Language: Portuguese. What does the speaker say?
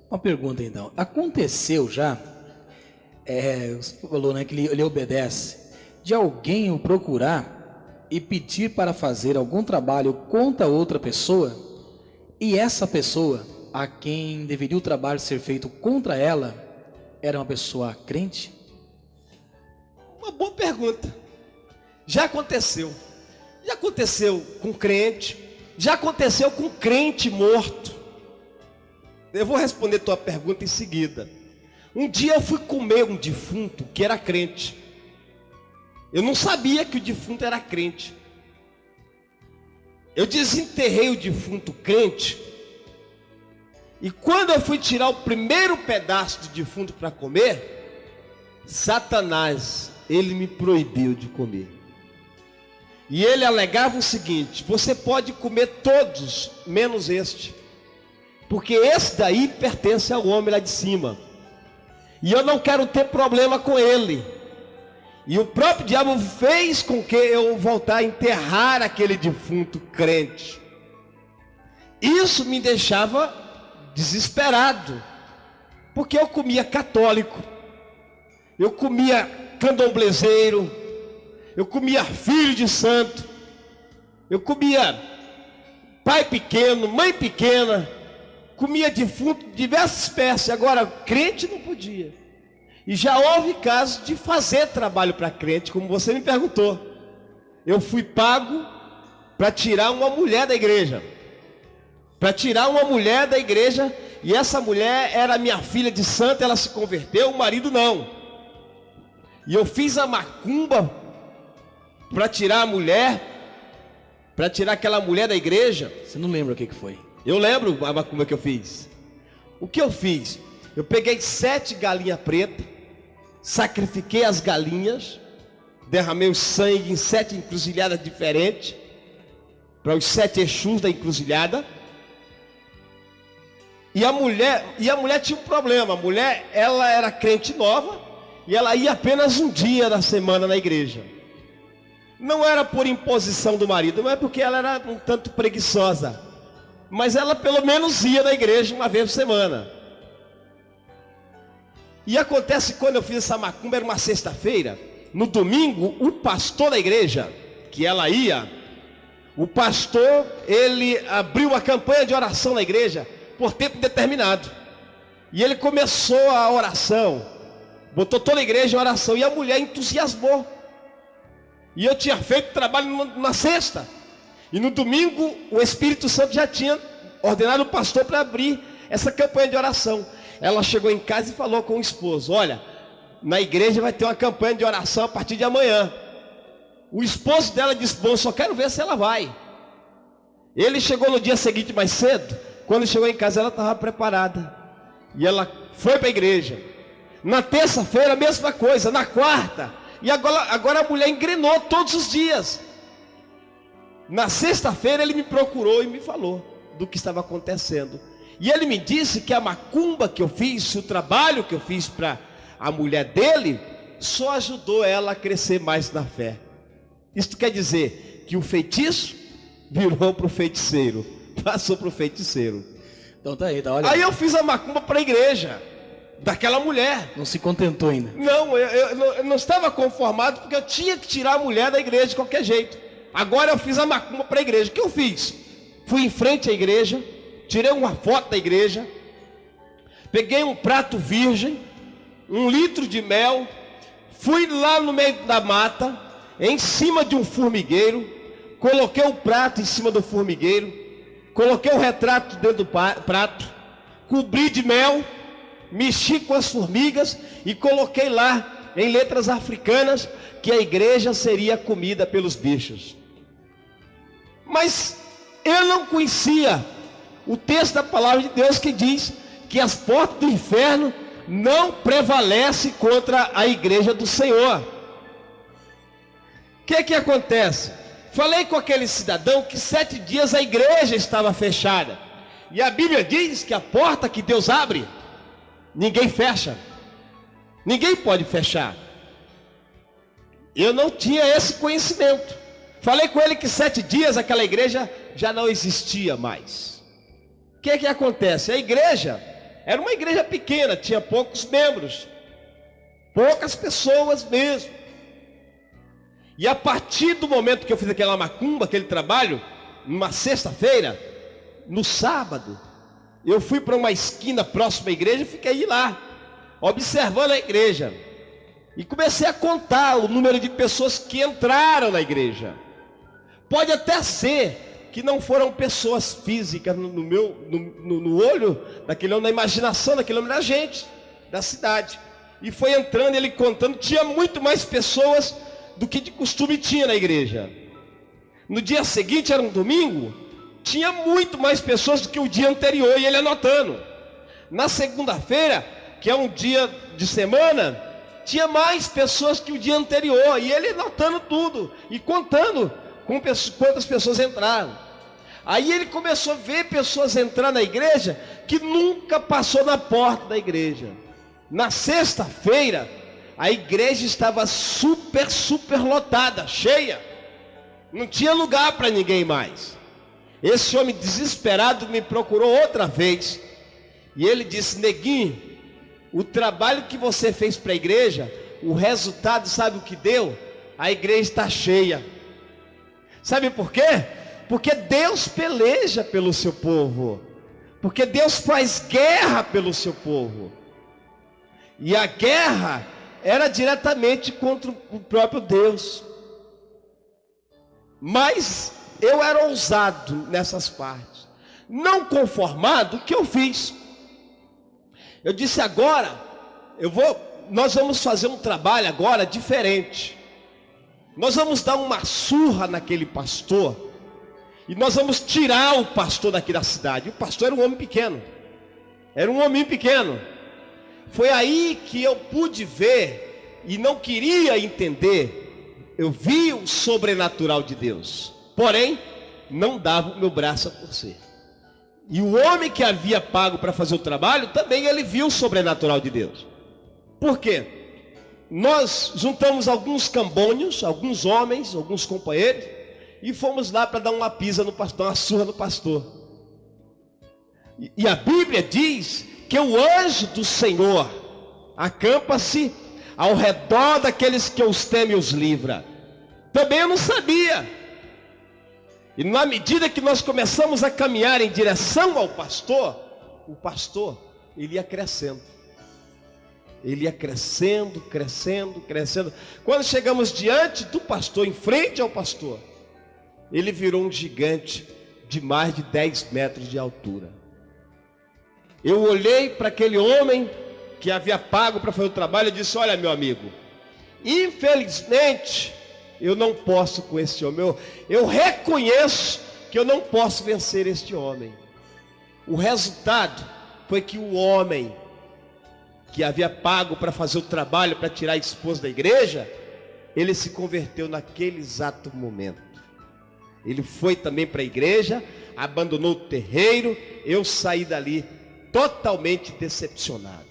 Uma pergunta então. Aconteceu já, você falou, né, que ele obedece, de alguém o procurar e pedir para fazer algum trabalho contra outra pessoa, e essa pessoa, a quem deveria o trabalho ser feito contra ela, era uma pessoa crente? Uma boa pergunta. Já aconteceu. Já aconteceu com crente. Já aconteceu com crente morto. Eu vou responder tua pergunta em seguida. Um dia eu fui comer um defunto que era crente. Eu não sabia que o defunto era crente. Eu desenterrei o defunto crente. E quando eu fui tirar o primeiro pedaço do defunto para comer, Satanás, ele me proibiu de comer. E ele alegava o seguinte: você pode comer todos, menos este, porque esse daí pertence ao homem lá de cima, e eu não quero ter problema com ele. E o próprio diabo fez com que eu voltasse a enterrar aquele defunto crente. Isso me deixava desesperado, porque eu comia católico, eu comia candomblezeiro, eu comia filho de santo, eu comia pai pequeno, mãe pequena, comia defunto de diversas espécies. Agora, crente não podia. E já houve casos de fazer trabalho para crente, como você me perguntou. Eu fui pago para tirar uma mulher da igreja. E essa mulher era minha filha de santo, ela se converteu, o marido não. E eu fiz a macumba para tirar a mulher, para tirar aquela mulher da igreja. Você não lembra o que foi? Eu lembro a macumba que eu fiz. O que eu fiz? Eu peguei 7 galinhas pretas, sacrifiquei as galinhas, derramei o sangue em 7 encruzilhadas diferentes, para os 7 Exus da encruzilhada. E a mulher tinha um problema. A mulher, ela era crente nova, e ela ia apenas um dia da semana na igreja. Não era por imposição do marido, não é porque ela era um tanto preguiçosa, mas ela pelo menos ia na igreja uma vez por semana. E acontece, quando eu fiz essa macumba, era uma sexta-feira. No domingo, o pastor da igreja, que ela ia, o pastor, ele abriu uma campanha de oração na igreja, por tempo determinado. E ele começou a oração, botou toda a igreja em oração, e a mulher entusiasmou. E eu tinha feito trabalho na sexta, e no domingo o Espírito Santo já tinha ordenado o pastor para abrir essa campanha de oração. Ela chegou em casa e falou com o esposo: olha, na igreja vai ter uma campanha de oração a partir de amanhã. O esposo dela disse: bom, só quero ver se ela vai. Ele chegou no dia seguinte mais cedo. Quando chegou em casa, ela estava preparada, e ela foi para a igreja. Na terça-feira a mesma coisa, na quarta. E agora a mulher engrenou todos os dias. Na sexta-feira ele me procurou e me falou do que estava acontecendo. E ele me disse que a macumba que eu fiz, o trabalho que eu fiz para a mulher dele, só ajudou ela a crescer mais na fé. Isso quer dizer que o feitiço virou para o feiticeiro, passou para o feiticeiro. Então tá aí, tá, olha. Aí eu fiz a macumba para a igreja daquela mulher. Não se contentou ainda? Não, eu não estava conformado, porque eu tinha que tirar a mulher da igreja de qualquer jeito. Agora eu fiz a macumba para a igreja. O que eu fiz? Fui em frente à igreja, tirei uma foto da igreja, peguei um prato virgem, 1 litro de mel, fui lá no meio da mata, em cima de um formigueiro, coloquei o prato em cima do formigueiro, coloquei o retrato dentro do prato, cobri de mel, mexi com as formigas e coloquei lá, em letras africanas, que a igreja seria comida pelos bichos. Mas eu não conhecia o texto da palavra de Deus que diz que as portas do inferno não prevalecem contra a igreja do Senhor. O que acontece? Falei com aquele cidadão que 7 dias a igreja estava fechada. E a Bíblia diz que a porta que Deus abre, ninguém fecha. Ninguém pode fechar. Eu não tinha esse conhecimento. Falei com ele que 7 dias aquela igreja já não existia mais. O que acontece? A igreja, Era uma igreja pequena, tinha poucos membros, poucas pessoas mesmo. E a partir do momento que eu fiz aquela macumba, aquele trabalho, numa sexta-feira, no sábado, eu fui para uma esquina próxima à igreja e fiquei lá, observando a igreja. E comecei a contar o número de pessoas que entraram na igreja. Pode até ser que não foram pessoas físicas no olho daquele homem, na imaginação daquele homem, da gente, da cidade. E foi entrando, ele contando, tinha muito mais pessoas do que de costume tinha na igreja. No dia seguinte, era um domingo, tinha muito mais pessoas do que o dia anterior, e ele anotando. Na segunda-feira, que é um dia de semana, tinha mais pessoas que o dia anterior, e ele anotando tudo, e contando quantas pessoas entraram. Aí ele começou a ver pessoas entrar na igreja, que nunca passou na porta da igreja. Na sexta-feira, a igreja estava super lotada, cheia. Não tinha lugar para ninguém mais. Esse homem desesperado me procurou outra vez. E ele disse: Neguinho, o trabalho que você fez para a igreja, o resultado, sabe o que deu? A igreja está cheia. Sabe por quê? Porque Deus peleja pelo seu povo. Porque Deus faz guerra pelo seu povo. E a guerra era diretamente contra o próprio Deus. Mas eu era ousado nessas partes. Não conformado, o que eu fiz? Eu disse: agora, nós vamos fazer um trabalho agora diferente. Nós vamos dar uma surra naquele pastor. E nós vamos tirar o pastor daqui da cidade. O pastor era um homem pequeno. Era um homem pequeno. Foi aí que eu pude ver e não queria entender. Eu vi o sobrenatural de Deus, porém não dava o meu braço a torcer. E o homem que havia pago para fazer o trabalho, também ele viu o sobrenatural de Deus. Por quê? Nós juntamos alguns cambônios, alguns homens, alguns companheiros, e fomos lá para dar uma pisa no pastor, uma surra no pastor. E a Bíblia diz que o anjo do Senhor acampa-se ao redor daqueles que os temem e os livra. Também eu não sabia. E na medida que nós começamos a caminhar em direção ao pastor, o pastor, ele ia crescendo. Ele ia crescendo. Quando chegamos diante do pastor, em frente ao pastor, ele virou um gigante de mais de 10 metros de altura. Eu olhei para aquele homem que havia pago para fazer o trabalho e disse: olha, meu amigo, infelizmente eu não posso com esse homem. Eu reconheço que eu não posso vencer este homem. O resultado foi que o homem que havia pago para fazer o trabalho, para tirar a esposa da igreja, ele se converteu naquele exato momento. Ele foi também para a igreja, abandonou o terreiro. Eu saí dali totalmente decepcionado.